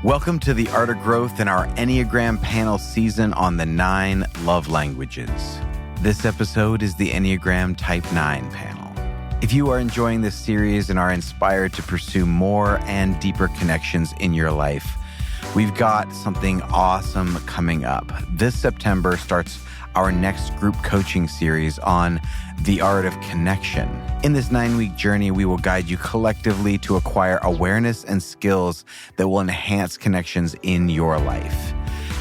Welcome to the Art of Growth in our Enneagram panel season on the 9 love languages. This episode is the Enneagram Type 9 panel. If you are enjoying this series and are inspired to pursue more and deeper connections in your life, we've got something awesome coming up. This September starts our next group coaching series on the art of connection. In this 9-week journey, we will guide you collectively to acquire awareness and skills that will enhance connections in your life.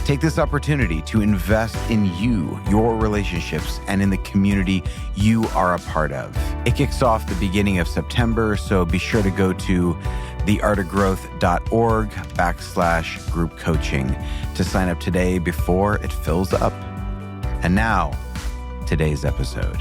Take this opportunity to invest in you, your relationships, and in the community you are a part of. It kicks off the beginning of September, so be sure to go to theartofgrowth.org/group coaching to sign up today before it fills up. And now, today's episode.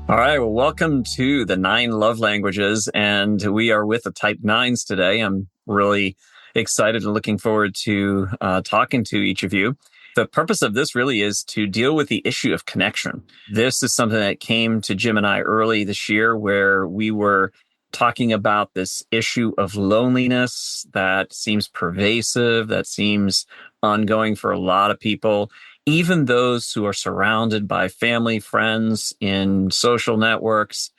All right, well, welcome to the 9 love languages, and we are with the Type 9s today. I'm really excited and looking forward to talking to each of you. The purpose of this really is to deal with the issue of connection. This is something that came to Jim and I early this year, where we were talking about this issue of loneliness that seems pervasive, that seems ongoing for a lot of people, even those who are surrounded by family, friends, in social networks.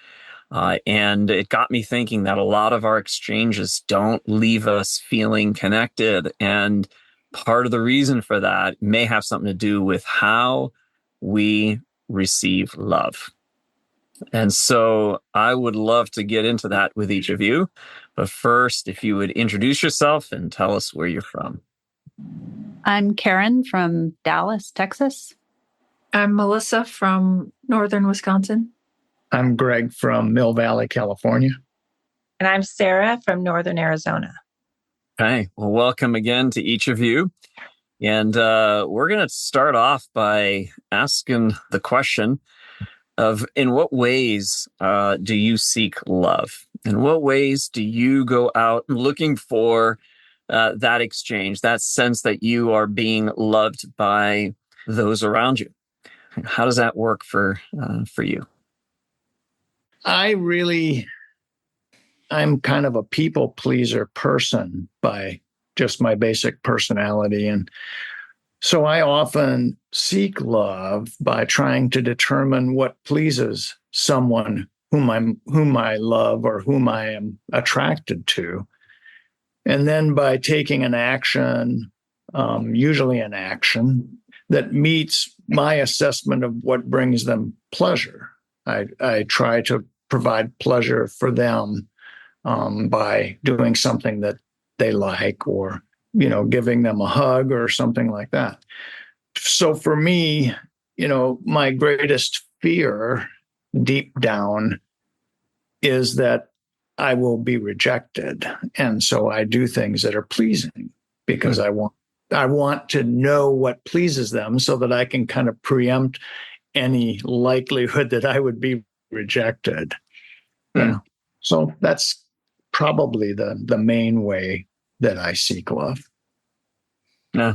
And it got me thinking that a lot of our exchanges don't leave us feeling connected. And part of the reason for that may have something to do with how we receive love. And so I would love to get into that with each of you. But first, if you would introduce yourself and tell us where you're from. I'm Karen from Dallas, Texas. I'm Melissa from Northern Wisconsin. I'm Greg from Mill Valley, California. And I'm Sarah from Northern Arizona. Okay, well, welcome again to each of you. And we're going to start off by asking the question of, in what ways do you seek love? In what ways do you go out looking for that exchange, that sense that you are being loved by those around you? How does that work for you? I'm kind of a people pleaser person by just my basic personality. And so I often seek love by trying to determine what pleases someone whom I love or whom I am attracted to. And then by taking an action, usually an action that meets my assessment of what brings them pleasure. I try to provide pleasure for them by doing something that they like, or giving them a hug or something like that. So for me, my greatest fear deep down is that I will be rejected. And so I do things that are pleasing because I want to know what pleases them so that I can kind of preempt any likelihood that I would be rejected. So that's probably the main way that I seek love. Yeah.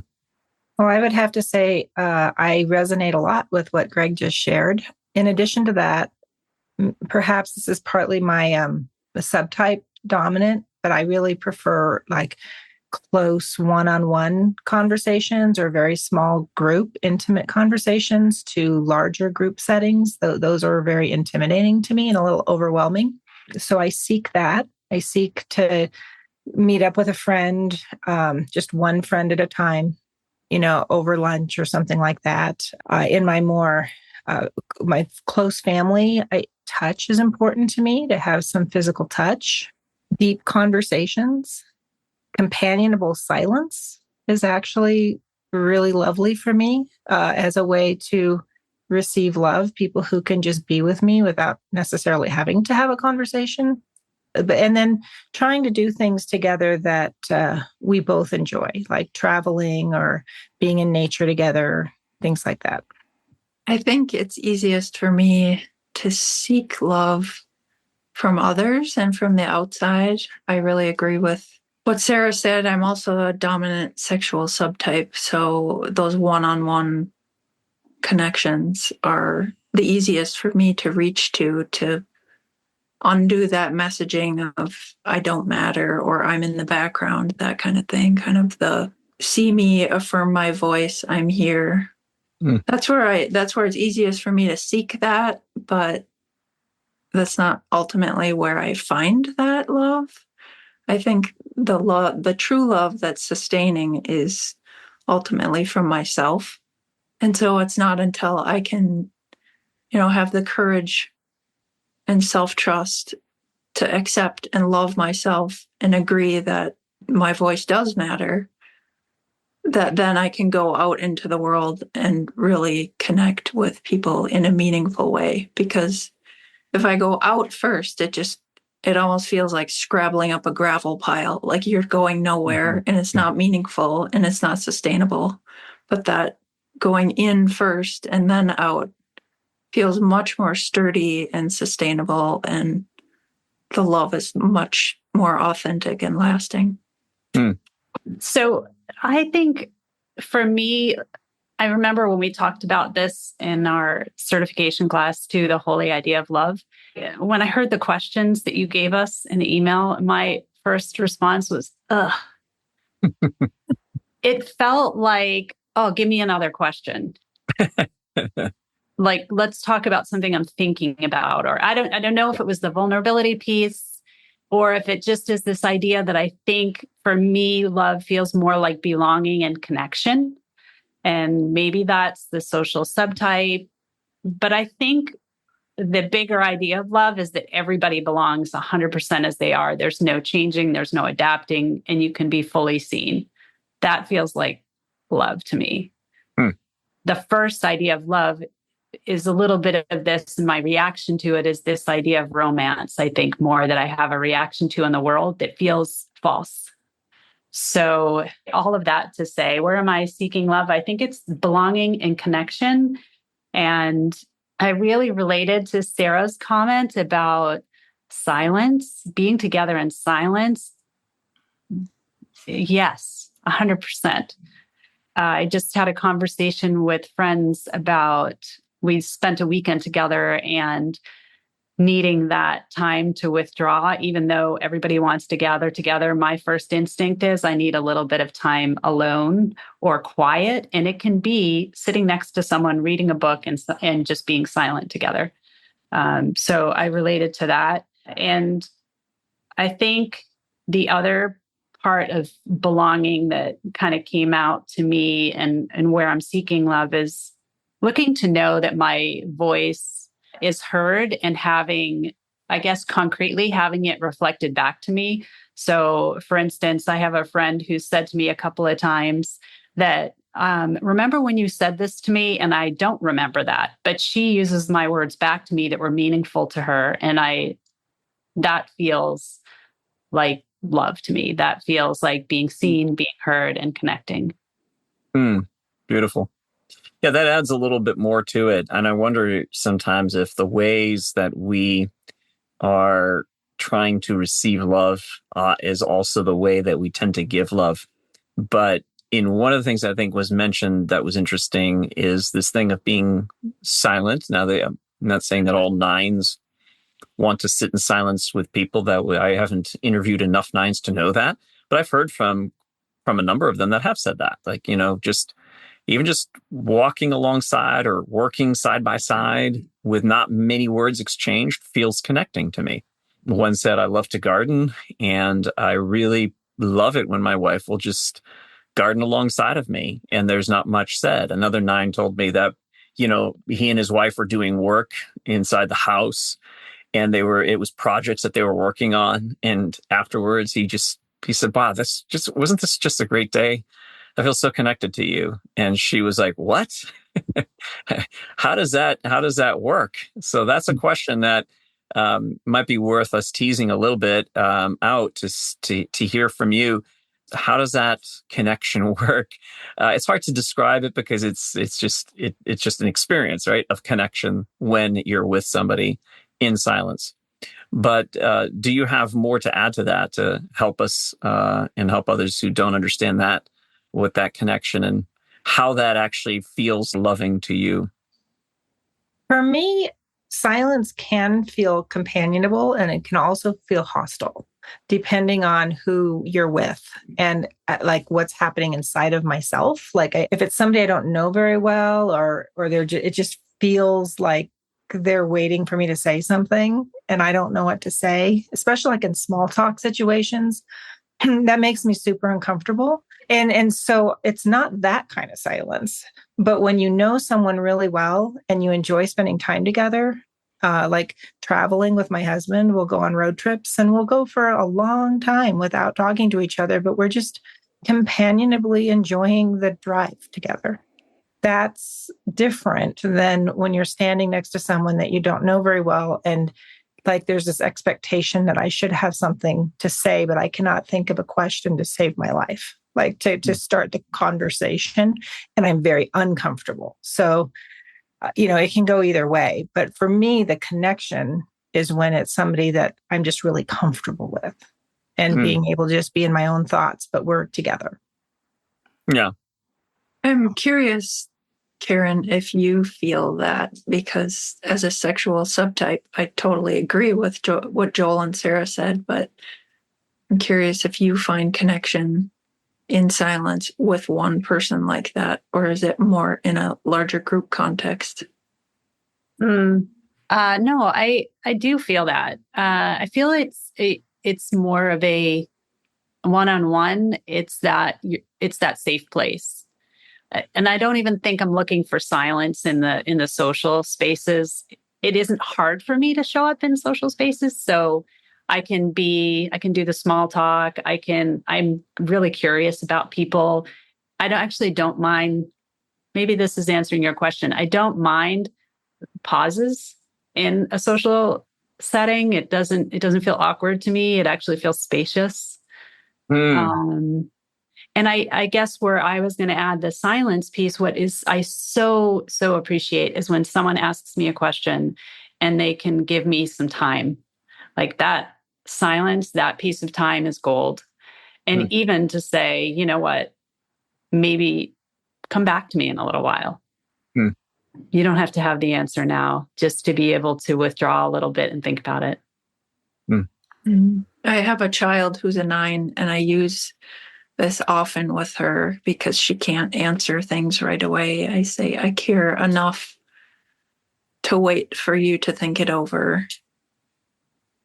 Well, I would have to say I resonate a lot with what Greg just shared. In addition to that, perhaps this is partly my subtype dominant, but I really prefer like close one-on-one conversations or very small group, intimate conversations to larger group settings. Those are very intimidating to me and a little overwhelming. So I seek that. I seek to meet up with a friend, just one friend at a time, over lunch or something like that. In my more, my close family, touch is important to me, to have some physical touch. Deep conversations, companionable silence is actually really lovely for me as a way to receive love. People who can just be with me without necessarily having to have a conversation. And then trying to do things together that we both enjoy, like traveling or being in nature together, things like that. I think it's easiest for me to seek love from others and from the outside. I really agree with what Sarah said. I'm also a dominant sexual subtype, so those one-on-one connections are the easiest for me to reach to undo that messaging of I don't matter or I'm in the background, that kind of thing. Kind of the see me, affirm my voice, I'm here. That's where it's easiest for me to seek that, but that's not ultimately where I find that love. I think the true love that's sustaining is ultimately from myself. And so it's not until I can, have the courage and self-trust to accept and love myself and agree that my voice does matter, that then I can go out into the world and really connect with people in a meaningful way. Because if I go out first, it almost feels like scrabbling up a gravel pile, like you're going nowhere and it's not meaningful and it's not sustainable. But that going in first and then out feels much more sturdy and sustainable, and the love is much more authentic and lasting. So I think for me, I remember when we talked about this in our certification class too, the holy idea of love. When I heard the questions that you gave us in the email, my first response was, ugh. It felt like, oh, give me another question. Like, let's talk about something I'm thinking about. Or I don't know if it was the vulnerability piece or if it just is this idea that I think for me, love feels more like belonging and connection. And maybe that's the social subtype. But I think the bigger idea of love is that everybody belongs 100% as they are. There's no changing, there's no adapting, and you can be fully seen. That feels like love to me. The first idea of love is a little bit of this, and my reaction to it is this idea of romance, I think, more that I have a reaction to in the world that feels false. So all of that to say, where am I seeking love? I think it's belonging and connection. And I really related to Sarah's comment about silence, being together in silence. Yes, 100%. I just had a conversation with friends about, we spent a weekend together and needing that time to withdraw, even though everybody wants to gather together. My first instinct is I need a little bit of time alone or quiet. And it can be sitting next to someone reading a book and just being silent together. So I related to that. And I think the other part of belonging that kind of came out to me and where I'm seeking love is looking to know that my voice is heard and having, I guess, concretely having it reflected back to me. So for instance, I have a friend who said to me a couple of times that, remember when you said this to me? And I don't remember that, but she uses my words back to me that were meaningful to her. And that feels like love to me. That feels like being seen, being heard, and connecting. Beautiful. Yeah, that adds a little bit more to it. And I wonder sometimes if the ways that we are trying to receive love is also the way that we tend to give love. But in one of the things I think was mentioned that was interesting is this thing of being silent. Now, I'm not saying that all nines want to sit in silence with people. That I haven't interviewed enough nines to know that. But I've heard from a number of them that have said that, like, even just walking alongside or working side by side with not many words exchanged feels connecting to me. One said, I love to garden, and I really love it when my wife will just garden alongside of me and there's not much said. Another nine told me that, he and his wife were doing work inside the house, and it was projects that they were working on. And afterwards he said, wow, wasn't this just a great day? I feel so connected to you. And she was like, what? How does that work? So that's a question that might be worth us teasing a little bit out to hear from you. How does that connection work? It's hard to describe it because it's just an experience, right, of connection when you're with somebody in silence. But do you have more to add to that to help us and help others who don't understand that, with that connection and how that actually feels loving to you? For me, silence can feel companionable and it can also feel hostile depending on who you're with and like what's happening inside of myself. Like if it's somebody I don't know very well, or it just feels like they're waiting for me to say something and I don't know what to say, especially like in small talk situations, that makes me super uncomfortable. And so it's not that kind of silence. But when you know someone really well and you enjoy spending time together, like traveling with my husband, we'll go on road trips and we'll go for a long time without talking to each other, but we're just companionably enjoying the drive together. That's different than when you're standing next to someone that you don't know very well. And like there's this expectation that I should have something to say, but I cannot think of a question to save my life, like to start the conversation. And I'm very uncomfortable. So it can go either way. But for me, the connection is when it's somebody that I'm just really comfortable with and being able to just be in my own thoughts, but we're together. Yeah. I'm curious, Karen, if you feel that, because as a sexual subtype, I totally agree with what Joel and Sarah said, but I'm curious if you find connection in silence with one person like that, or is it more in a larger group context? No, I do feel that. I feel it's more of a one-on-one. It's that safe place, and I don't even think I'm looking for silence in the social spaces. It isn't hard for me to show up in social spaces, so I can do the small talk. I'm really curious about people. I don't mind. Maybe this is answering your question. I don't mind pauses in a social setting. It doesn't feel awkward to me. It actually feels spacious. And I guess where I was going to add the silence piece, what is I so appreciate is when someone asks me a question and they can give me some time. Like that silence, that piece of time is gold. And even to say, you know what, maybe come back to me in a little while. You don't have to have the answer now, just to be able to withdraw a little bit and think about it. I have a child who's a 9, and I use this often with her because she can't answer things right away. I say, I care enough to wait for you to think it over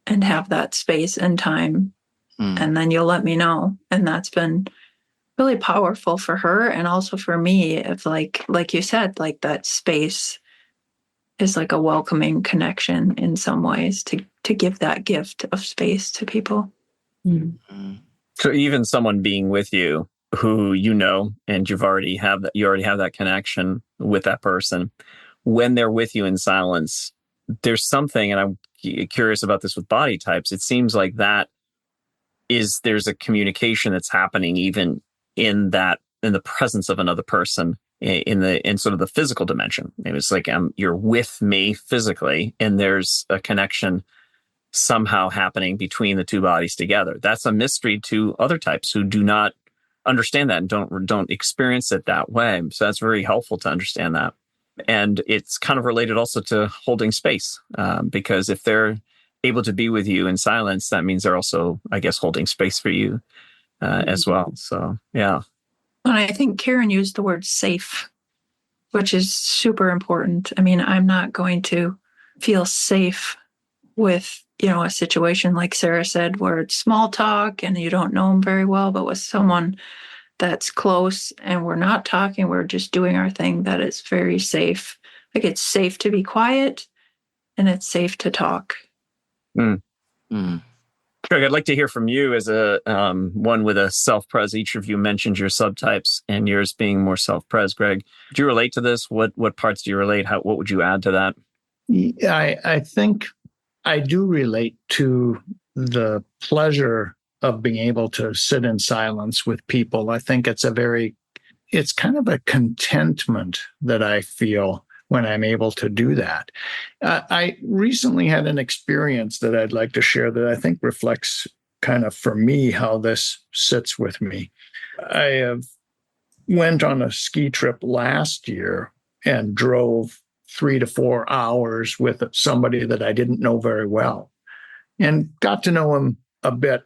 and have that space and time. And then you'll let me know. And that's been really powerful for her and also for me. It's like you said, like that space is like a welcoming connection in some ways to give that gift of space to people. So even someone being with you who you know and you already have that connection with that person, when they're with you in silence, there's something, and I'm curious about this with body types. It seems like there's a communication that's happening even in the presence of another person in sort of the physical dimension. It's like you're with me physically, and there's a connection somehow happening between the two bodies together. That's a mystery to other types who do not understand that and don't experience it that way. So that's very helpful to understand that. And it's kind of related also to holding space, because if they're able to be with you in silence, that means they're also, I guess, holding space for you as well. So, yeah. And I think Karen used the word safe, which is super important. I mean, I'm not going to feel safe with, a situation like Sarah said, where it's small talk and you don't know them very well, but with someone that's close and we're not talking, we're just doing our thing, that is very safe. Like it's safe to be quiet and it's safe to talk. Greg, I'd like to hear from you as a one with a self-pres. Each of you mentioned your subtypes and yours being more self-pres. Greg, do you relate to this? What parts do you relate? What would you add to that? I think I do relate to the pleasure of being able to sit in silence with people. I think it's kind of a contentment that I feel when I'm able to do that. I recently had an experience that I'd like to share that I think reflects kind of for me how this sits with me. I went on a ski trip last year and drove 3 to 4 hours with somebody that I didn't know very well, and got to know him a bit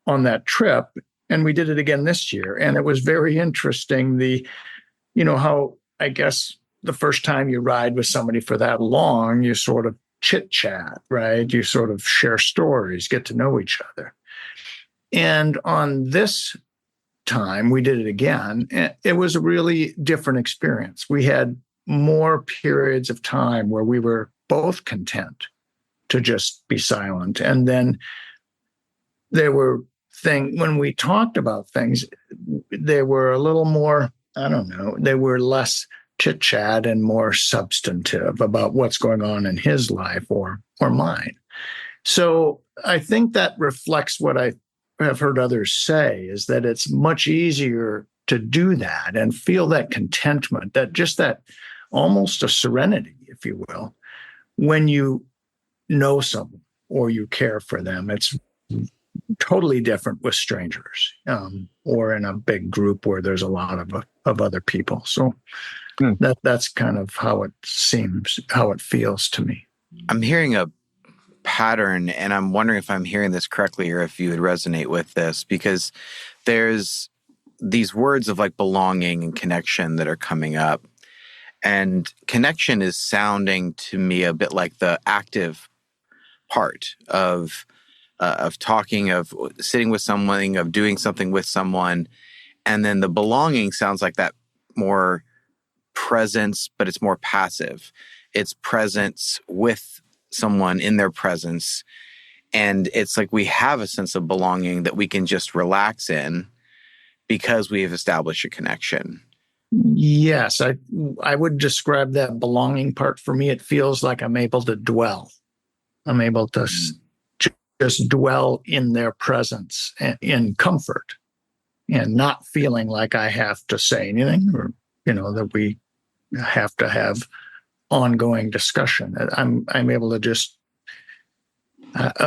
on that trip. And we did it again this year. And it was very interesting. How I guess the first time you ride with somebody for that long, you sort of chit chat, right? You sort of share stories, get to know each other. And on this time, we did it again. It was a really different experience. We had more periods of time where we were both content to just be silent. And then there were things, when we talked about things, they were a little more, I don't know, they were less chit chat and more substantive about what's going on in his life or mine. So I think that reflects what I have heard others say, is that it's much easier to do that and feel that contentment, that almost a serenity, if you will, when you know someone or you care for them. It's totally different with strangers, or in a big group where there's a lot of other people. So that's kind of how it seems, how it feels to me. I'm hearing a pattern, and I'm wondering if I'm hearing this correctly or if you would resonate with this, because there's these words of like belonging and connection that are coming up. And connection is sounding to me a bit like the active part of talking, of sitting with someone, of doing something with someone. And then the belonging sounds like that more presence, but it's more passive. It's presence with someone in their presence. And it's like we have a sense of belonging that we can just relax in because we have established a connection. Yes, I would describe that belonging part. For me, it feels like I'm able to dwell. I'm able to just dwell in their presence in comfort and not feeling like I have to say anything, or, that we have to have ongoing discussion. I'm able to just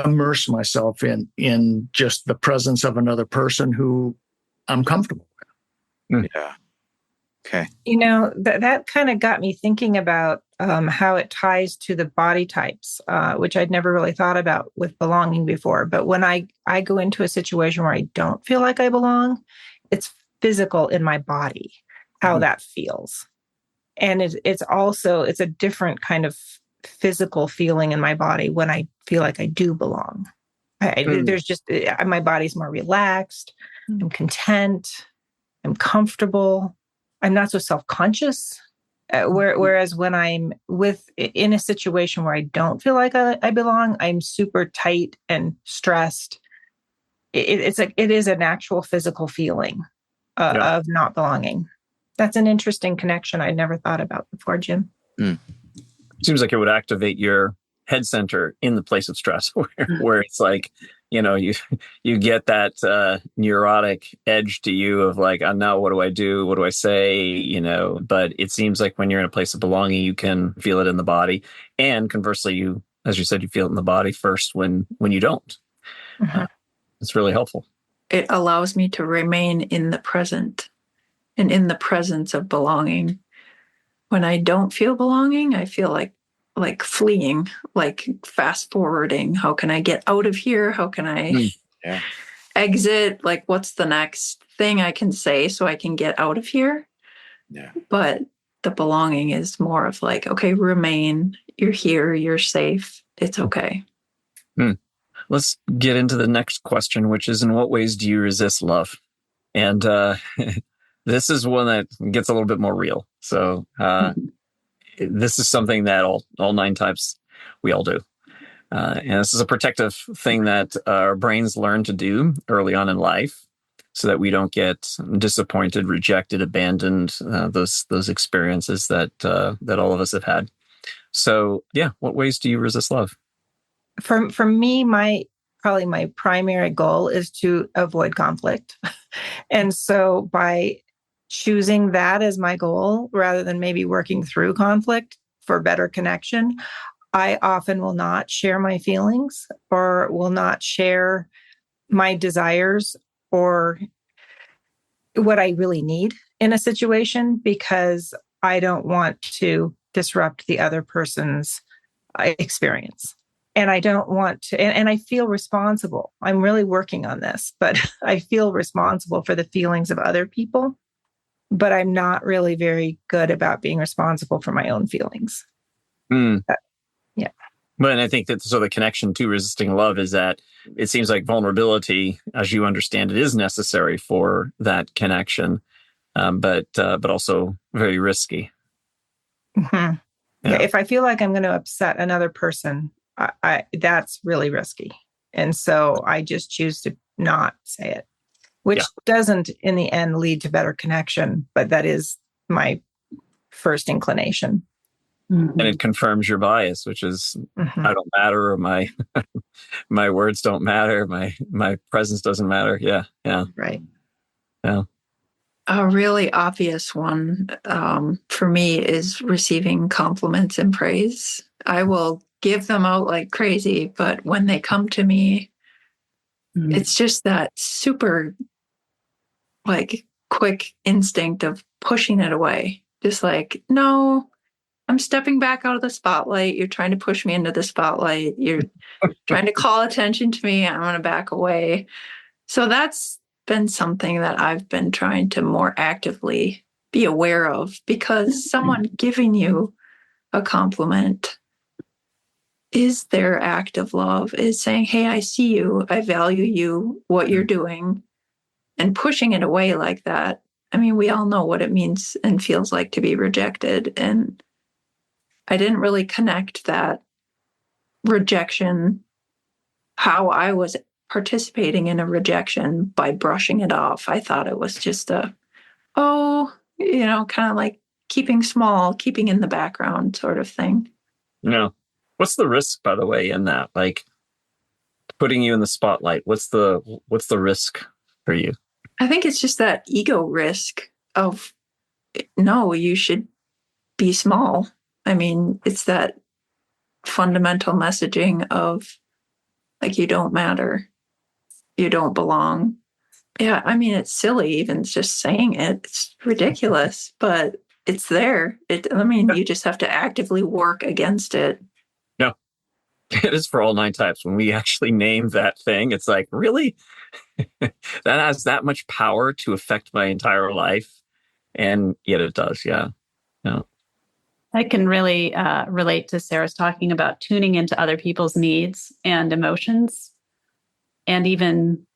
immerse myself in just the presence of another person who I'm comfortable with. Yeah. Okay. That kind of got me thinking about how it ties to the body types, which I'd never really thought about with belonging before. But when I go into a situation where I don't feel like I belong, it's physical in my body, how that feels. And it's a different kind of physical feeling in my body when I feel like I do belong. There's just, my body's more relaxed. I'm content. I'm comfortable. I'm not so self-conscious. Whereas when I'm in a situation where I don't feel like I belong, I'm super tight and stressed. It is an actual physical feeling of not belonging. That's an interesting connection I'd never thought about before, Jim. Seems like it would activate your head center in the place of stress, where it's like, you get that neurotic edge to you of like, now what do I do? What do I say? But it seems like when you're in a place of belonging, you can feel it in the body. And conversely, as you said, you feel it in the body first when you don't. It's really helpful. It allows me to remain in the present and in the presence of belonging. When I don't feel belonging, I feel like fleeing, like fast forwarding. How can I get out of here? How can I exit? Like, what's the next thing I can say so I can get out of here? Yeah. But the belonging is more of like, okay, remain. You're here. You're safe. It's okay. Let's get into the next question, which is, in what ways do you resist love? And this is one that gets a little bit more real. So this is something that all 9 types, we all do. And this is a protective thing that our brains learn to do early on in life so that we don't get disappointed, rejected, abandoned, those experiences that all of us have had. So, what ways do you resist love? For me, probably my primary goal is to avoid conflict. And so by choosing that as my goal, rather than maybe working through conflict for better connection, I often will not share my feelings or will not share my desires or what I really need in a situation, because I don't want to disrupt the other person's experience. And I don't want to, and I feel responsible. I'm really working on this, but I feel responsible for the feelings of other people, but I'm not really very good about being responsible for my own feelings. Yeah. But I think that so the connection to resisting love is that it seems like vulnerability, as you understand it, is necessary for that connection, but also very risky. Mm-hmm. Yeah. If I feel like I'm going to upset another person, I that's really risky. And so I just choose to not say it, which doesn't in the end lead to better connection, but that is my first inclination. And it confirms your bias, which is I don't matter, or my my words don't matter, my presence doesn't matter. Yeah. Right. Yeah. A really obvious one for me is receiving compliments and praise. I will give them out like crazy, but when they come to me, it's just that super like quick instinct of pushing it away. Just like, no, I'm stepping back out of the spotlight. You're trying to push me into the spotlight. You're trying to call attention to me. I'm going to back away. So that's been something that I've been trying to more actively be aware of, because someone giving you a compliment is their act of love, is saying, hey, I see you, I value you, what you're doing, and pushing it away like that. I mean, we all know what it means and feels like to be rejected. And I didn't really connect that rejection, how I was participating in a rejection, by brushing it off. I thought it was just kind of like keeping small, keeping in the background sort of thing. No. What's the risk, by the way, in that? Like putting you in the spotlight, what's the risk for you? I think it's just that ego risk of, no, you should be small. I mean, it's that fundamental messaging of like, you don't matter. You don't belong. Yeah, I mean, it's silly even just saying it. It's ridiculous, but it's there. You just have to actively work against it. No, it is for all 9 types. When we actually name that thing, it's like, really? That has that much power to affect my entire life? And yet it does, yeah. I can really relate to Sarah's talking about tuning into other people's needs and emotions, and even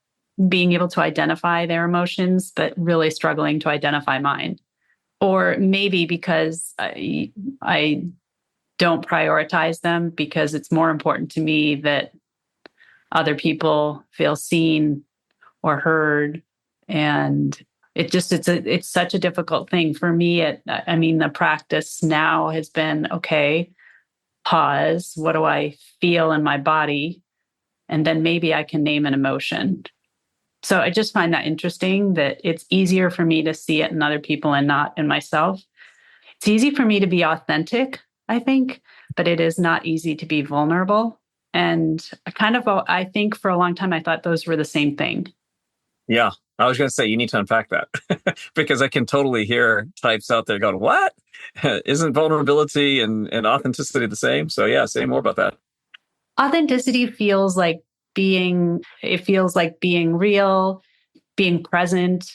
being able to identify their emotions, but really struggling to identify mine. Or maybe because I don't prioritize them, because it's more important to me that other people feel seen or heard. And it's such a difficult thing for me. The practice now has been, okay, pause. What do I feel in my body? And then maybe I can name an emotion. So I just find that interesting, that it's easier for me to see it in other people and not in myself. It's easy for me to be authentic, I think, but it is not easy to be vulnerable. And I think for a long time, I thought those were the same thing. Yeah. I was going to say, you need to unpack that because I can totally hear types out there going, what? Isn't vulnerability and authenticity the same? So yeah, say more about that. Authenticity feels like being real, being present.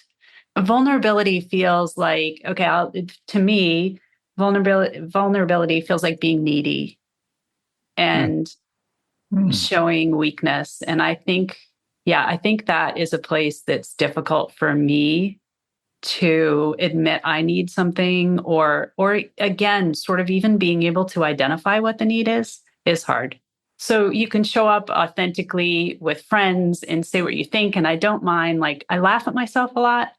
Vulnerability feels like, to me, vulnerability feels like being needy and showing weakness. And I think that is a place that's difficult for me to admit I need something, or again, sort of even being able to identify what the need is hard. So you can show up authentically with friends and say what you think. And I don't mind, like, I laugh at myself a lot.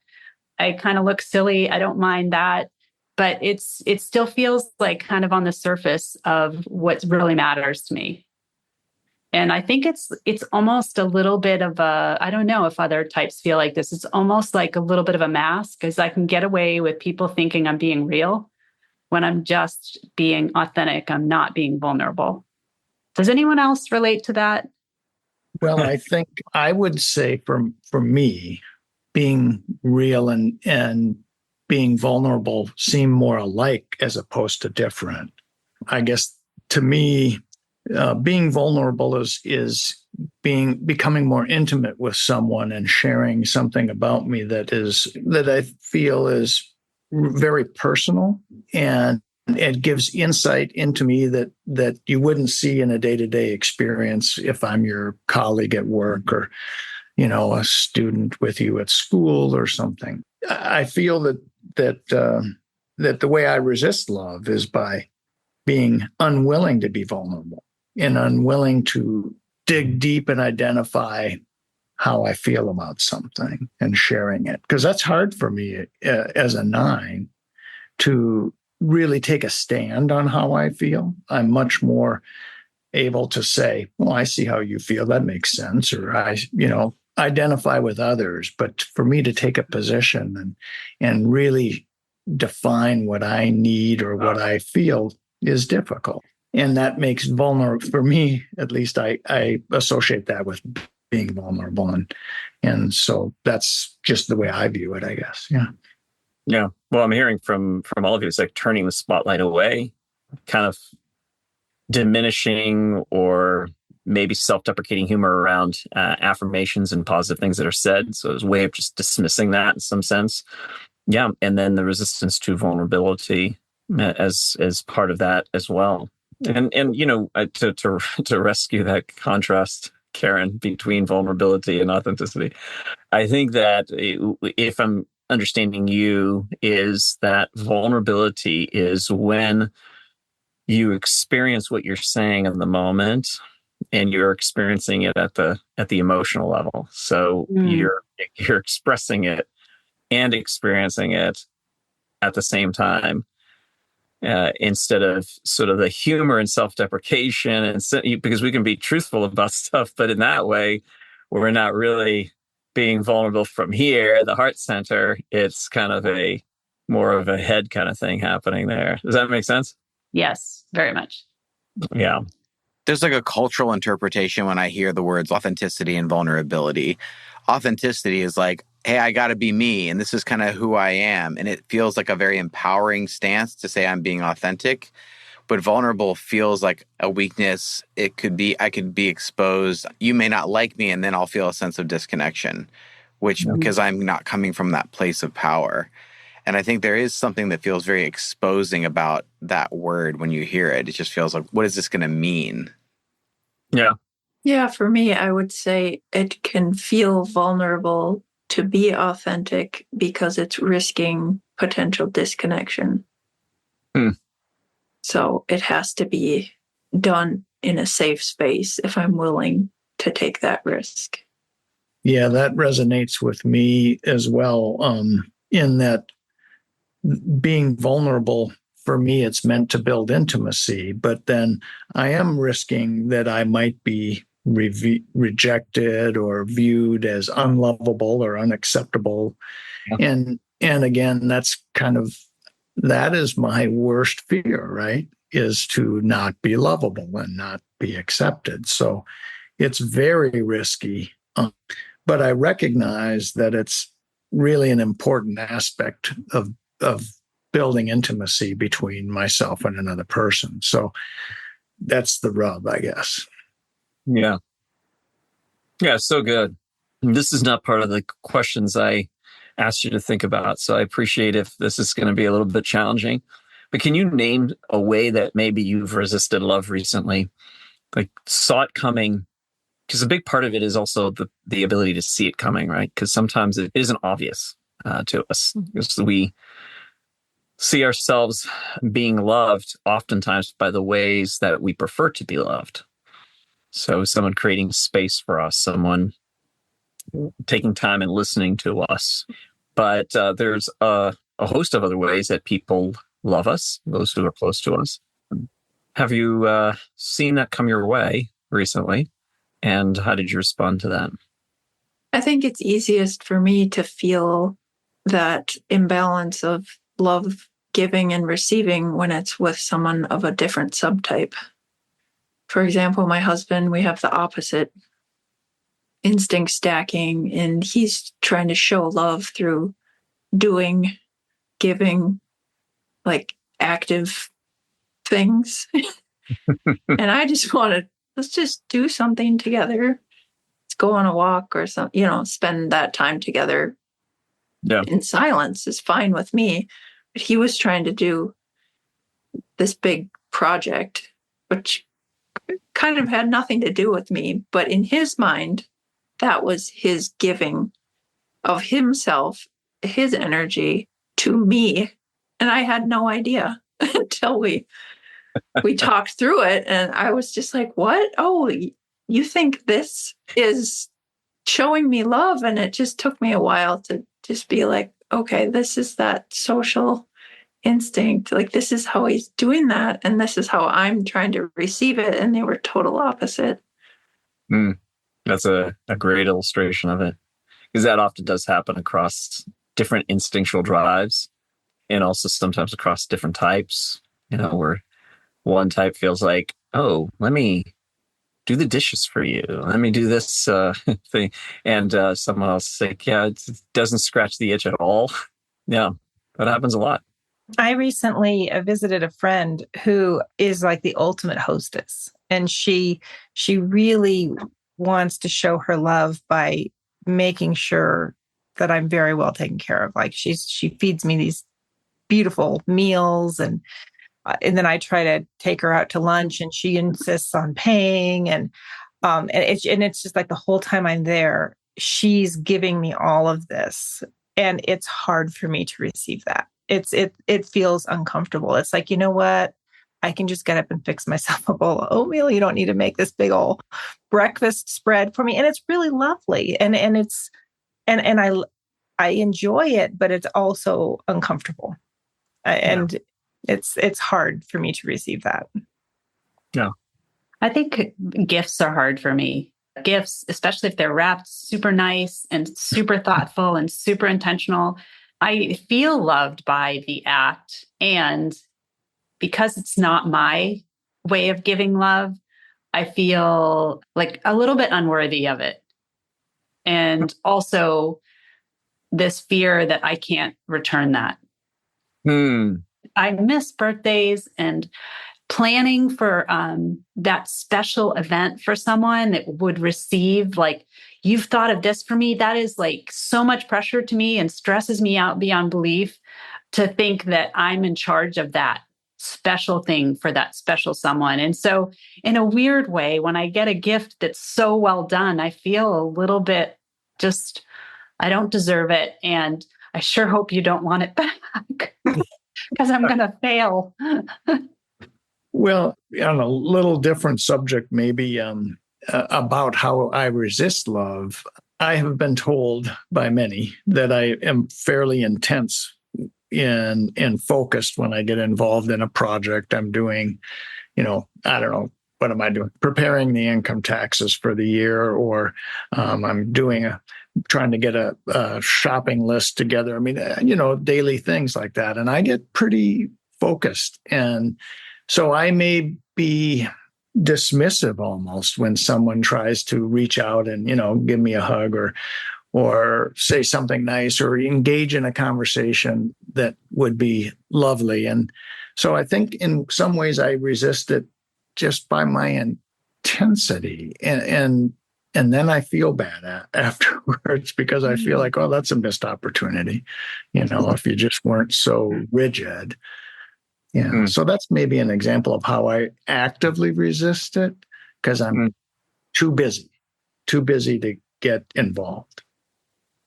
I kind of look silly. I don't mind that. But it still feels like kind of on the surface of what really matters to me. And I think it's almost a little bit of I don't know if other types feel like this. It's almost like a little bit of a mask, because I can get away with people thinking I'm being real when I'm just being authentic. I'm not being vulnerable. Does anyone else relate to that? Well, I think I would say for me, being real and being vulnerable seem more alike as opposed to different. I guess to me, being vulnerable is becoming more intimate with someone and sharing something about me that I feel is very personal, and it gives insight into me that you wouldn't see in a day-to-day experience if I'm your colleague at work or, a student with you at school or something. I feel that the way I resist love is by being unwilling to be vulnerable and unwilling to dig deep and identify how I feel about something and sharing it. Because that's hard for me as a 9 to really take a stand on how I feel. I'm much more able to say, well, I see how you feel. That makes sense. Or I identify with others. But for me to take a position and really define what I need or what I feel is difficult. And that makes vulnerable, for me, at least I associate that with being vulnerable. And so that's just the way I view it, I guess. Yeah. Yeah. Well, I'm hearing from all of you, it's like turning the spotlight away, kind of diminishing or maybe self-deprecating humor around affirmations and positive things that are said. So it's a way of just dismissing that in some sense. Yeah. And then the resistance to vulnerability as part of that as well. And to rescue that contrast, Karen, between vulnerability and authenticity, I think that if I'm understanding you, is that vulnerability is when you experience what you're saying in the moment and you're experiencing it at the emotional level. So you're expressing it and experiencing it at the same time. Instead of sort of the humor and self-deprecation, and because we can be truthful about stuff, but in that way, we're not really being vulnerable from here, the heart center. It's kind of more of a head kind of thing happening there. Does that make sense? Yes, very much. Yeah. There's like a cultural interpretation when I hear the words authenticity and vulnerability. Authenticity is like, hey, I got to be me, and this is kind of who I am. And it feels like a very empowering stance to say I'm being authentic. But vulnerable feels like a weakness. I could be exposed. You may not like me, and then I'll feel a sense of disconnection, because I'm not coming from that place of power. And I think there is something that feels very exposing about that word when you hear it. It just feels like, what is this going to mean? Yeah. Yeah, for me, I would say it can feel vulnerable to be authentic because it's risking potential disconnection. So it has to be done in a safe space if I'm willing to take that risk. Yeah, that resonates with me as well, in that being vulnerable, for me, it's meant to build intimacy, but then I am risking that I might be rejected or viewed as unlovable or unacceptable. Yeah. And again, that is my worst fear, right? Is to not be lovable and not be accepted. So it's very risky, but I recognize that it's really an important aspect of building intimacy between myself and another person. So that's the rub, I guess. Yeah. Yeah, so good. This is not part of the questions I asked you to think about, so I appreciate if this is going to be a little bit challenging. But can you name a way that maybe you've resisted love recently? Like saw it coming? Because a big part of it is also the ability to see it coming, right? Because sometimes it isn't obvious to us. Because we see ourselves being loved oftentimes by the ways that we prefer to be loved. So someone creating space for us, someone taking time and listening to us. But there's a host of other ways that people love us, those who are close to us. Have you seen that come your way recently? And how did you respond to that? I think it's easiest for me to feel that imbalance of love giving and receiving when it's with someone of a different subtype. For example, my husband, we have the opposite instinct stacking, and he's trying to show love through doing giving, like active things. And I just wanted, let's just do something together. Let's go on a walk or something, spend that time together. Yeah. In silence is fine with me. But he was trying to do this big project, which kind of had nothing to do with me. But in his mind, that was his giving of himself, his energy to me. And I had no idea until we talked through it. And I was just like, what? Oh, you think this is showing me love? And it just took me a while to just be like, okay, this is that social instinct. Like, this is how he's doing that. And this is how I'm trying to receive it. And they were total opposite. That's a great illustration of it. Because that often does happen across different instinctual drives and also sometimes across different types, where one type feels like, oh, let me do the dishes for you. Let me do this thing. And someone else is like, yeah, it doesn't scratch the itch at all. Yeah, that happens a lot. I recently visited a friend who is like the ultimate hostess. And she really wants to show her love by making sure that I'm very well taken care of. Like she feeds me these beautiful meals and then I try to take her out to lunch and she insists on paying. And it's just like the whole time I'm there, she's giving me all of this. And it's hard for me to receive that. It feels uncomfortable. It's like, you know what? I can just get up and fix myself a bowl of oatmeal. You don't need to make this big old breakfast spread for me. And it's really lovely. And I enjoy it, but it's also uncomfortable. And it's hard for me to receive that. Yeah. I think gifts are hard for me. Gifts, especially if they're wrapped super nice and super thoughtful and super intentional. I feel loved by the act. And because it's not my way of giving love, I feel like a little bit unworthy of it. And also this fear that I can't return that. I miss birthdays and planning for that special event for someone that would receive, like, you've thought of this for me. That is like so much pressure to me and stresses me out beyond belief to think that I'm in charge of that special thing for that special someone. And so in a weird way, when I get a gift that's so well done, I feel a little bit just, I don't deserve it. And I sure hope you don't want it back. Because I'm going to fail. Well, on a little different subject, maybe about how I resist love, I have been told by many that I am fairly intense and focused when I get involved in a project. I'm doing, I don't know, what am I doing? Preparing the income taxes for the year, or I'm trying to get a shopping list together. I mean, daily things like that. And I get pretty focused. And so I may be dismissive almost when someone tries to reach out and, give me a hug or say something nice or engage in a conversation that would be lovely. And so I think in some ways I resist it just by my intensity. And then I feel bad afterwards because I feel like, oh, that's a missed opportunity, if you just weren't so rigid. Yeah. So that's maybe an example of how I actively resist it because I'm too busy to get involved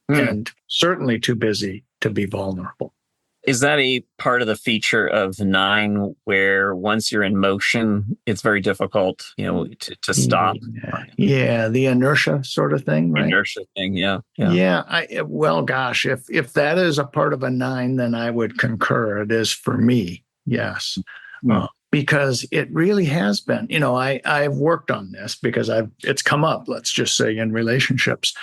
and certainly too busy to be vulnerable. Is that a part of the feature of 9 where once you're in motion, it's very difficult, to stop? Yeah, the inertia sort of thing, right? Inertia thing, yeah. Well, gosh, if that is a part of a 9, then I would concur. It is for me, yes. Because it really has been, I've worked on this because it's come up, let's just say, in relationships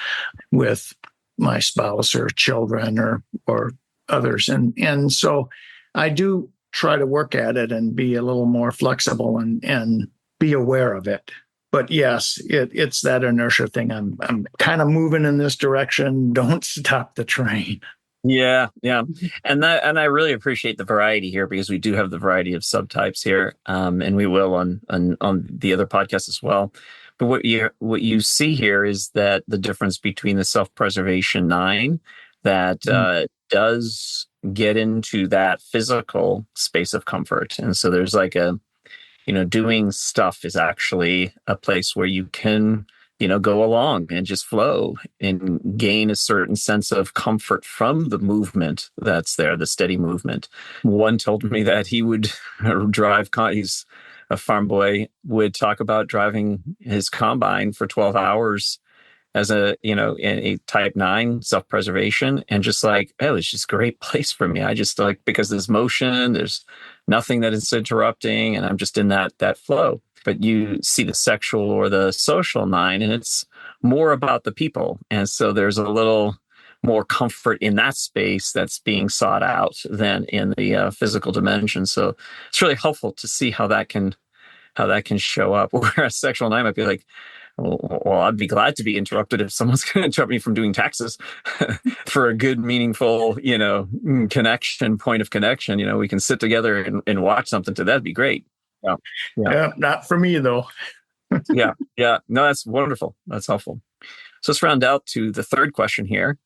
with my spouse or children or others. And so I do try to work at it and be a little more flexible and be aware of it. But yes, it's that inertia thing. I'm kind of moving in this direction. Don't stop the train. Yeah, yeah. And I really appreciate the variety here because we do have the variety of subtypes here. And we will on the other podcast as well. But what you see here is that the difference between the self-preservation 9 that does get into that physical space of comfort. And so there's like doing stuff is actually a place where you can go along and just flow and gain a certain sense of comfort from the movement that's there, the steady movement. One told me that he would he's a farm boy, would talk about driving his combine for 12 hours as a type 9 self-preservation, and just like, oh, it's just a great place for me. I just like, because there's motion, there's nothing that is interrupting, and I'm just in that flow. But you see the sexual or the social 9, and it's more about the people. And so there's a little more comfort in that space that's being sought out than in the physical dimension. So it's really helpful to see how that can show up. Whereas sexual 9 might be like, well, I'd be glad to be interrupted if someone's going to interrupt me from doing taxes for a good, meaningful, point of connection. We can sit together and watch something. That'd be great. Yeah, not for me though. Yeah. No, that's wonderful. That's helpful. So let's round out to the third question here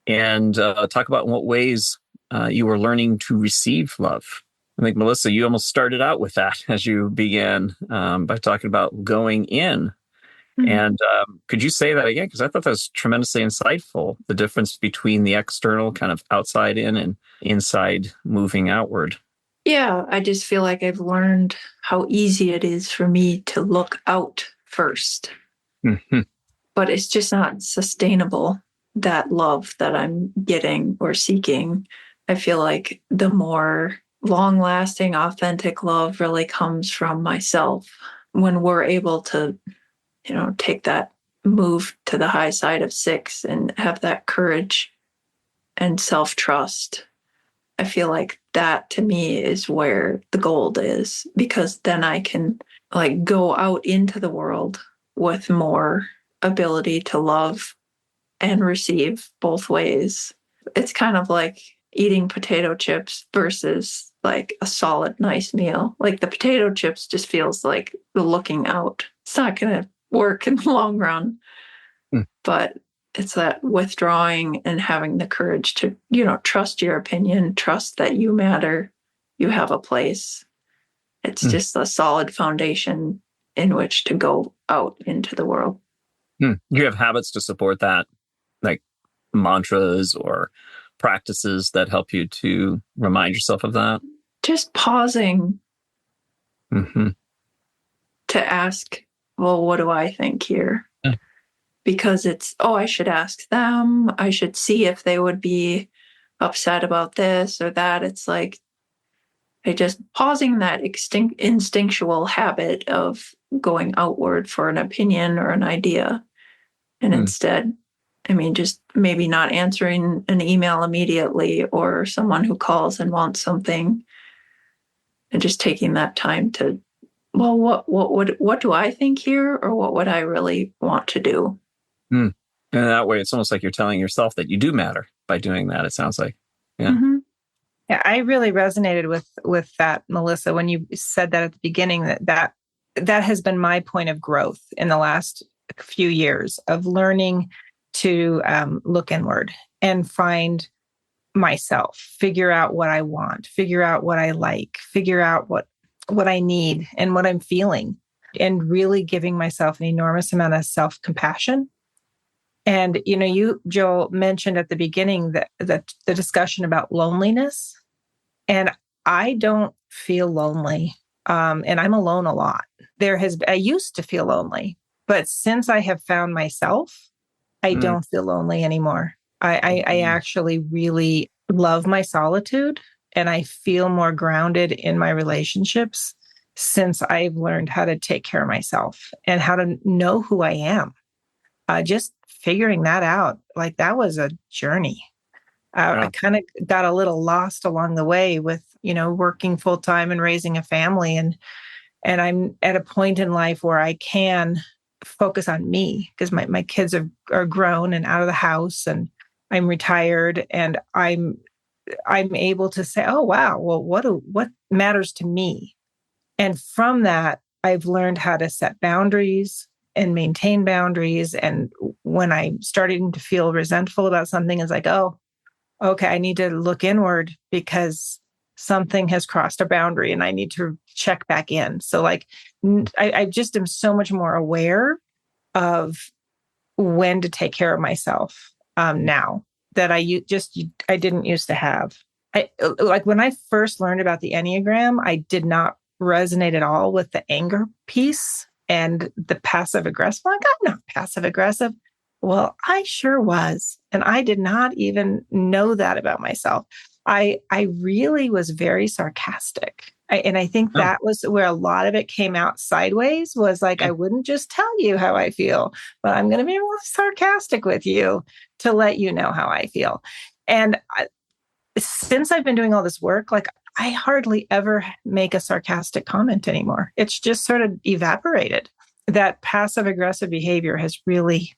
and talk about in what ways you were learning to receive love. I think, Melissa, you almost started out with that as you began by talking about going in. Mm-hmm. And could you say that again? Because I thought that was tremendously insightful, the difference between the external kind of outside in and inside moving outward. Yeah, I just feel like I've learned how easy it is for me to look out first. Mm-hmm. But it's just not sustainable, that love that I'm getting or seeking. I feel like the more long-lasting, authentic love really comes from myself when we're able to, take that move to the high side of 6 and have that courage and self-trust. I feel like that to me is where the gold is, because then I can go out into the world with more ability to love and receive both ways. It's kind of like eating potato chips versus like a solid, nice meal. Like the potato chips just feels like the looking out. It's not going to work in the long run, but it's that withdrawing and having the courage to, trust your opinion, trust that you matter, you have a place. It's just a solid foundation in which to go out into the world. You have habits to support that, like mantras or practices that help you to remind yourself of that? Just pausing to ask, well, what do I think here? Because it's, I should ask them. I should see if they would be upset about this or that. It's like just pausing that instinctual habit of going outward for an opinion or an idea. And instead, just maybe not answering an email immediately or someone who calls and wants something, and just taking that time to, well, what do I think here, or what would I really want to do? And that way, it's almost like you're telling yourself that you do matter by doing that. It sounds like, yeah. Mm-hmm. Yeah, I really resonated with that, Melissa, when you said that at the beginning. That has been my point of growth in the last few years of learning to look inward and find myself, figure out what I want, figure out what I like, figure out what I need and what I'm feeling, and really giving myself an enormous amount of self-compassion. And, you, Joel, mentioned at the beginning that the discussion about loneliness, and I don't feel lonely. And I'm alone a lot. I used to feel lonely, but since I have found myself, I don't feel lonely anymore. I actually really love my solitude, and I feel more grounded in my relationships since I've learned how to take care of myself and how to know who I am. Just figuring that out, that was a journey. I kind of got a little lost along the way with, working full time and raising a family. And I'm at a point in life where I can focus on me because my kids are grown and out of the house, and I'm retired and I'm able to say, oh wow, well, what matters to me? And from that, I've learned how to set boundaries and maintain boundaries. And when I'm starting to feel resentful about something, it's like, oh, okay, I need to look inward because something has crossed a boundary and I need to check back in. So like, I just am so much more aware of when to take care of myself now that I didn't used to have. Like when I first learned about the Enneagram, I did not resonate at all with the anger piece and the passive aggressive. Like, I'm not passive aggressive. Well, I sure was. And I did not even know that about myself. I really was very sarcastic. And I think that was where a lot of it came out sideways, was like, I wouldn't just tell you how I feel, but I'm going to be more sarcastic with you to let you know how I feel. And since I've been doing all this work, like I hardly ever make a sarcastic comment anymore. It's just sort of evaporated. That passive aggressive behavior has really,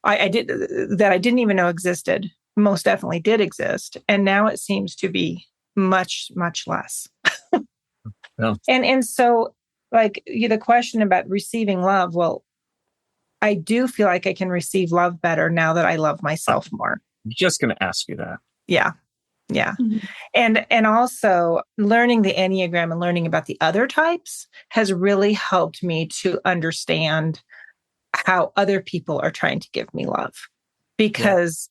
I didn't even know existed, most definitely did exist. And now it seems to be much, much less. Yeah. And so like the question about receiving love, well, I do feel like I can receive love better now that I love myself more. I'm just going to ask you that. Yeah. Yeah. Mm-hmm. And also learning the Enneagram and learning about the other types has really helped me to understand how other people are trying to give me love, because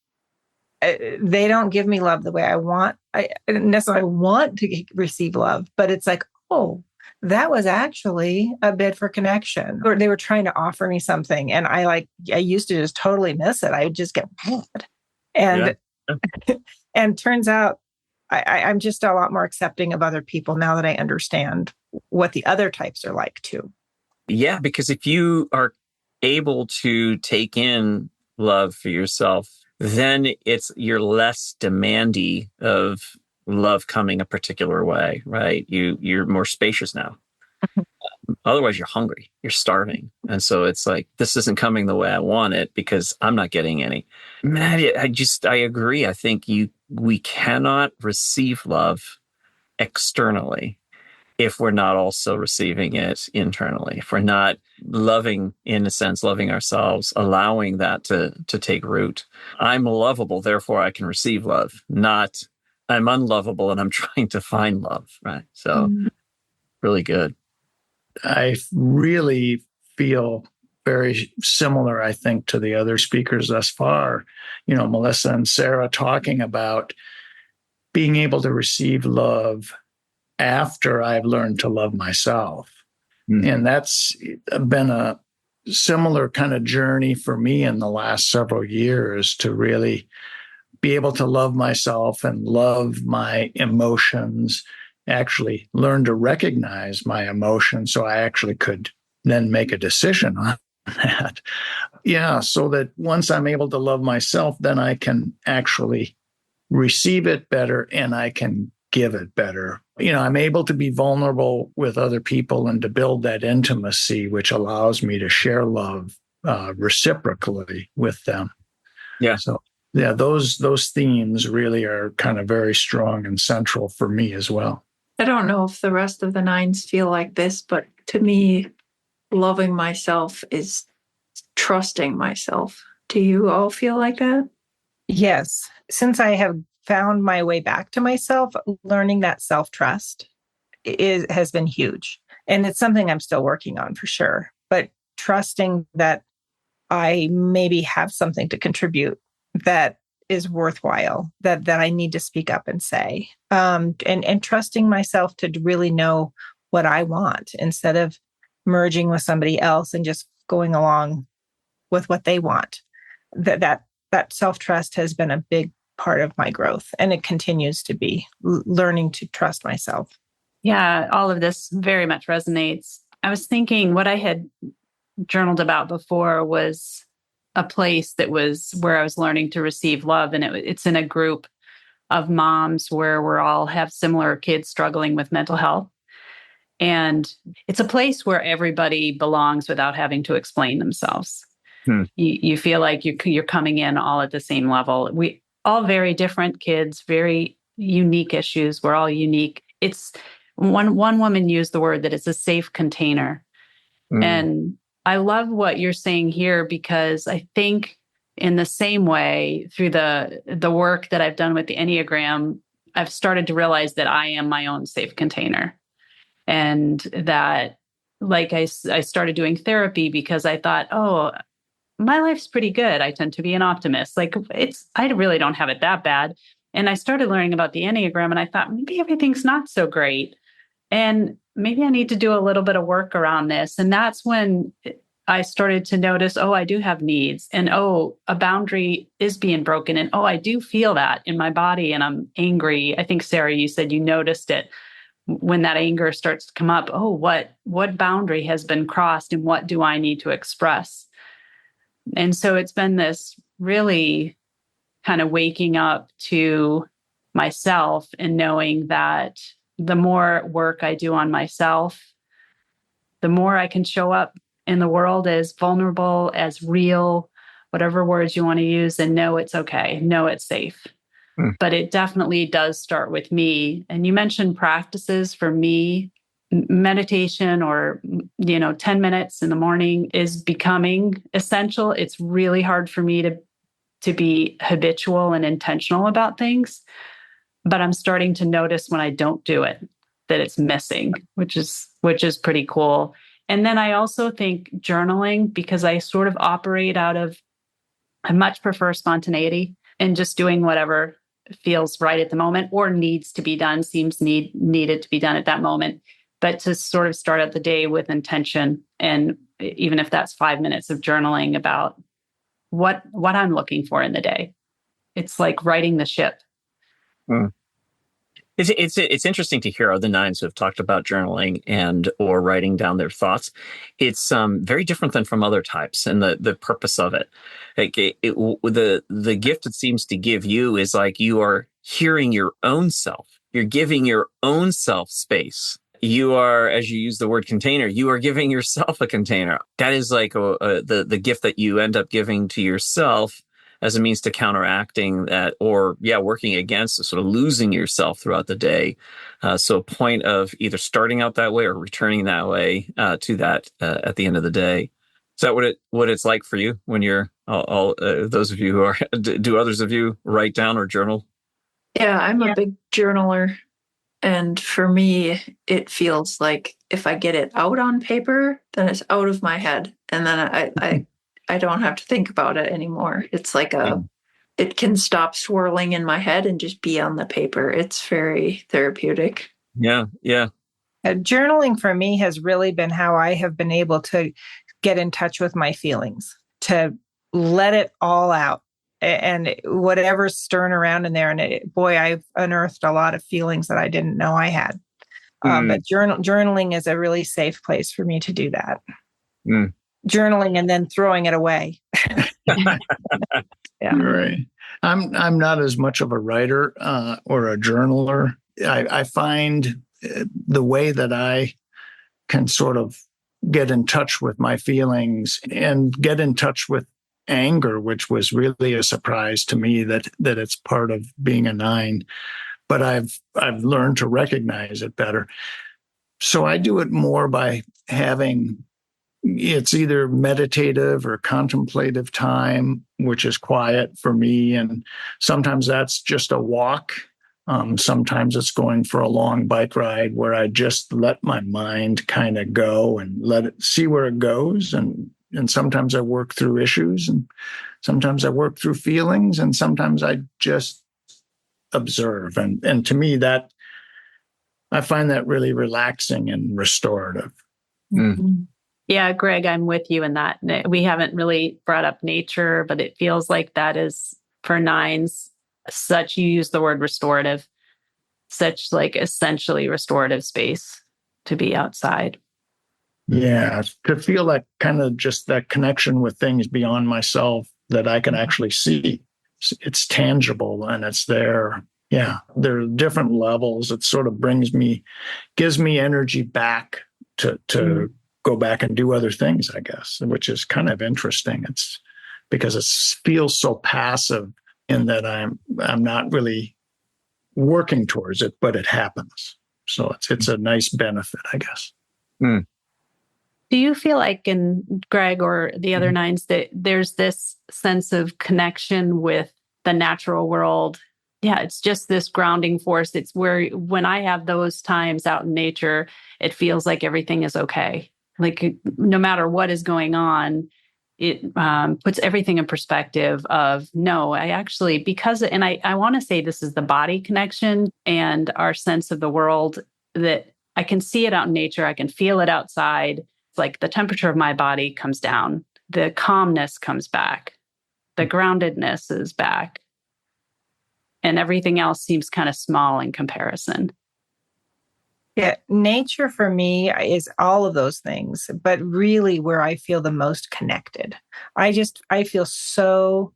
they don't give me love the way I want. I didn't necessarily want to receive love, but it's like, oh, that was actually a bid for connection, or they were trying to offer me something. And I used to just totally miss it. I would just get mad. And, and turns out I'm just a lot more accepting of other people now that I understand what the other types are like too. Yeah, because if you are able to take in love for yourself, then you're less demandy of love coming a particular way, right? You're more spacious now. Otherwise, you're hungry, you're starving. And so it's like, this isn't coming the way I want it because I'm not getting any. Man, I agree. I think we cannot receive love externally if we're not also receiving it internally, if we're not loving, in a sense, loving ourselves, allowing that to take root. I'm lovable, therefore I can receive love, not I'm unlovable and I'm trying to find love, right? So really good. I really feel very similar, I think, to the other speakers thus far. Melissa and Sarah talking about being able to receive love after I've learned to love myself. And that's been a similar kind of journey for me in the last several years, to really be able to love myself and love my emotions, actually learn to recognize my emotions so I actually could then make a decision on that. Yeah, so that once I'm able to love myself, then I can actually receive it better and I can give it better. I'm able to be vulnerable with other people and to build that intimacy, which allows me to share love reciprocally with them. Yeah. So yeah, those themes really are kind of very strong and central for me as well. I don't know if the rest of the nines feel like this, but to me, loving myself is trusting myself. Do you all feel like that? Yes. Since I have found my way back to myself, learning that self-trust has been huge. And it's something I'm still working on for sure. But trusting that I maybe have something to contribute that is worthwhile, that I need to speak up and say, and trusting myself to really know what I want instead of merging with somebody else and just going along with what they want. That self-trust has been a big part of my growth, and it continues to be learning to trust myself. Yeah, all of this very much resonates. I was thinking what I had journaled about before was a place that was where I was learning to receive love. And it's in a group of moms where we all have similar kids struggling with mental health. And it's a place where everybody belongs without having to explain themselves. You feel like you're coming in all at the same level. all very different kids, very unique issues. We're all unique. It's one woman used the word that it's a safe container. And I love what you're saying here, because I think in the same way, through the work that I've done with the Enneagram, I've started to realize that I am my own safe container. And that, like, I started doing therapy because I thought, oh, my life's pretty good. I tend to be an optimist. Like, I really don't have it that bad. And I started learning about the Enneagram, and I thought maybe everything's not so great. And maybe I need to do a little bit of work around this. And that's when I started to notice, oh, I do have needs. And oh, a boundary is being broken. And oh, I do feel that in my body and I'm angry. I think, Sarah, you said you noticed it when that anger starts to come up. Oh, what boundary has been crossed and what do I need to express? And so it's been this really kind of waking up to myself and knowing that the more work I do on myself, the more I can show up in the world as vulnerable, as real, whatever words you want to use, and know it's okay, know it's safe. But it definitely does start with me. And you mentioned practices. For me, meditation or 10 minutes in the morning is becoming essential. It's really hard for me to be habitual and intentional about things. But I'm starting to notice when I don't do it that it's missing, which is pretty cool. And then I also think journaling, because I sort of operate I much prefer spontaneity and just doing whatever feels right at the moment or needs to be done, seems needed to be done at that moment. But to sort of start out the day with intention, and even if that's 5 minutes of journaling about what I'm looking for in the day, it's like righting the ship. It's interesting to hear other nines who have talked about journaling and or writing down their thoughts. It's very different than from other types, and the purpose of it. Like the gift it seems to give you is like you are hearing your own self. You're giving your own self space. You are, as you use the word container, you are giving yourself a container. That is like the gift that you end up giving to yourself as a means to counteracting that, or working against sort of losing yourself throughout the day. So a point of either starting out that way or returning that way to that at the end of the day. Is that what it's like for you when you're all those of you who are? Do others of you write down or journal? Yeah, I'm a big journaler. And for me, it feels like if I get it out on paper, then it's out of my head. And then I don't have to think about it anymore. It's like it can stop swirling in my head and just be on the paper. It's very therapeutic. Yeah. Journaling for me has really been how I have been able to get in touch with my feelings, to let it all out. And whatever's stirring around in there. And I've unearthed a lot of feelings that I didn't know I had. But journaling is a really safe place for me to do that. Journaling and then throwing it away. Yeah. Right. I'm not as much of a writer or a journaler. I find the way that I can sort of get in touch with my feelings and get in touch with anger, which was really a surprise to me that it's part of being a 9, but I've learned to recognize it better. So I do it more by having, it's either meditative or contemplative time, which is quiet for me. And sometimes that's just a walk. Sometimes it's going for a long bike ride where I just let my mind kind of go and let it see where it goes. And sometimes I work through issues, and sometimes I work through feelings, and sometimes I just observe. And to me, that I find that really relaxing and restorative. Mm-hmm. Yeah, Greg, I'm with you in that. We haven't really brought up nature, but it feels like that is for 9s you use the word restorative, such like essentially restorative space to be outside. Yeah, to feel that kind of just that connection with things beyond myself that I can actually see. It's tangible and it's there. Yeah, there are different levels. It sort of gives me energy back to go back and do other things, I guess, which is kind of interesting. It's because it feels so passive in that I'm not really working towards it, but it happens. So it's a nice benefit, I guess. Do you feel like in Greg or the other nines that there's this sense of connection with the natural world? Yeah, it's just this grounding force. It's where when I have those times out in nature, it feels like everything is okay. Like no matter what is going on, it puts everything in perspective of no, I actually, because, and I want to say this is the body connection and our sense of the world, that I can see it out in nature. I can feel it outside. It's like the temperature of my body comes down. The calmness comes back. The groundedness is back. And everything else seems kind of small in comparison. Yeah, nature for me is all of those things, but really where I feel the most connected. I feel so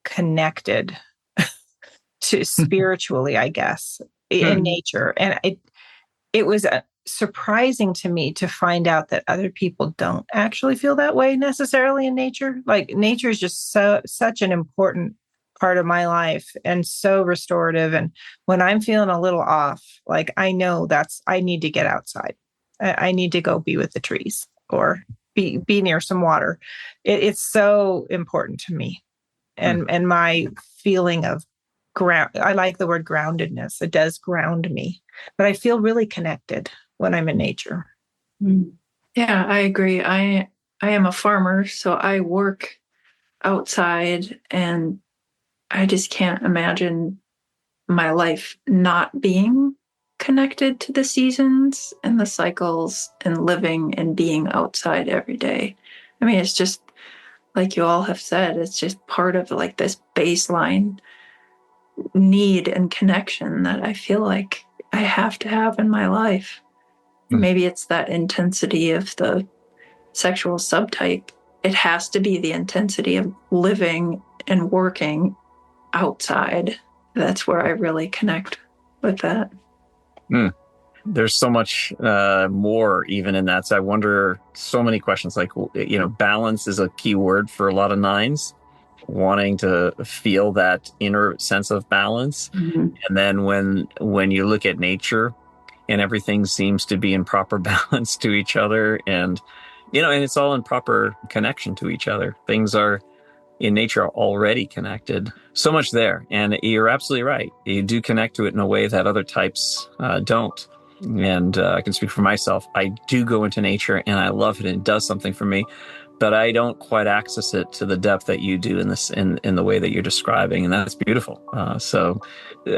connected to spiritually, I guess, in nature. And it was surprising to me to find out that other people don't actually feel that way necessarily in nature. Like nature is just such an important part of my life and so restorative. And when I'm feeling a little off, like I know I need to get outside. I need to go be with the trees or be near some water. It's so important to me. And my feeling of ground, I like the word groundedness. It does ground me, but I feel really connected when I'm in nature. Yeah, I agree. I am a farmer, so I work outside, and I just can't imagine my life not being connected to the seasons and the cycles and living and being outside every day. I mean, it's just like you all have said, it's just part of like this baseline need and connection that I feel like I have to have in my life. Maybe it's that intensity of the sexual subtype. It has to be the intensity of living and working outside. That's where I really connect with that. There's so much more even in that. So I wonder, so many questions like, balance is a key word for a lot of nines, wanting to feel that inner sense of balance. And then when you look at nature and everything seems to be in proper balance to each other, and and it's all in proper connection to each other. Things are in nature are already connected. So much there. And you're absolutely right. You do connect to it in a way that other types don't. And I can speak for myself. I do go into nature and I love it and it does something for me, but I don't quite access it to the depth that you do in this, in the way that you're describing. And that's beautiful. So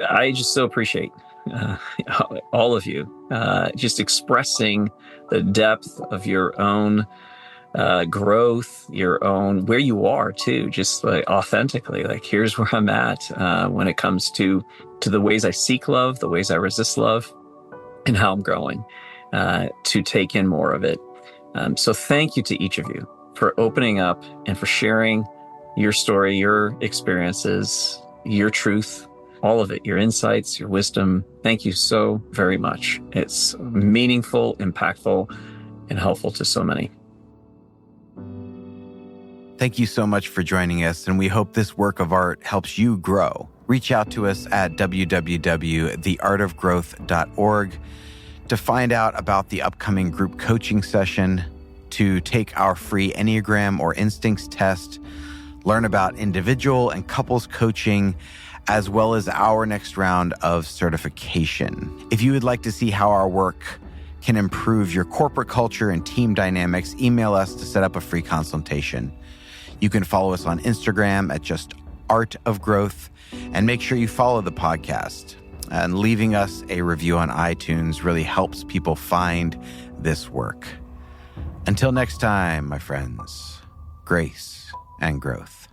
I just so appreciate all of you just expressing the depth of your own growth, your own, where you are too, just like authentically, like here's where I'm at when it comes to the ways I seek love, the ways I resist love, and how I'm growing to take in more of it. So thank you to each of you for opening up and for sharing your story, your experiences, your truth, all of it, your insights, your wisdom. Thank you so very much. It's meaningful, impactful, and helpful to so many. Thank you so much for joining us, and we hope this work of art helps you grow. Reach out to us at www.theartofgrowth.org to find out about the upcoming group coaching session, to take our free Enneagram or Instincts test, learn about individual and couples coaching, as well as our next round of certification. If you would like to see how our work can improve your corporate culture and team dynamics, email us to set up a free consultation. You can follow us on Instagram at just Art of Growth, and make sure you follow the podcast. And leaving us a review on iTunes really helps people find this work. Until next time, my friends, grace and growth.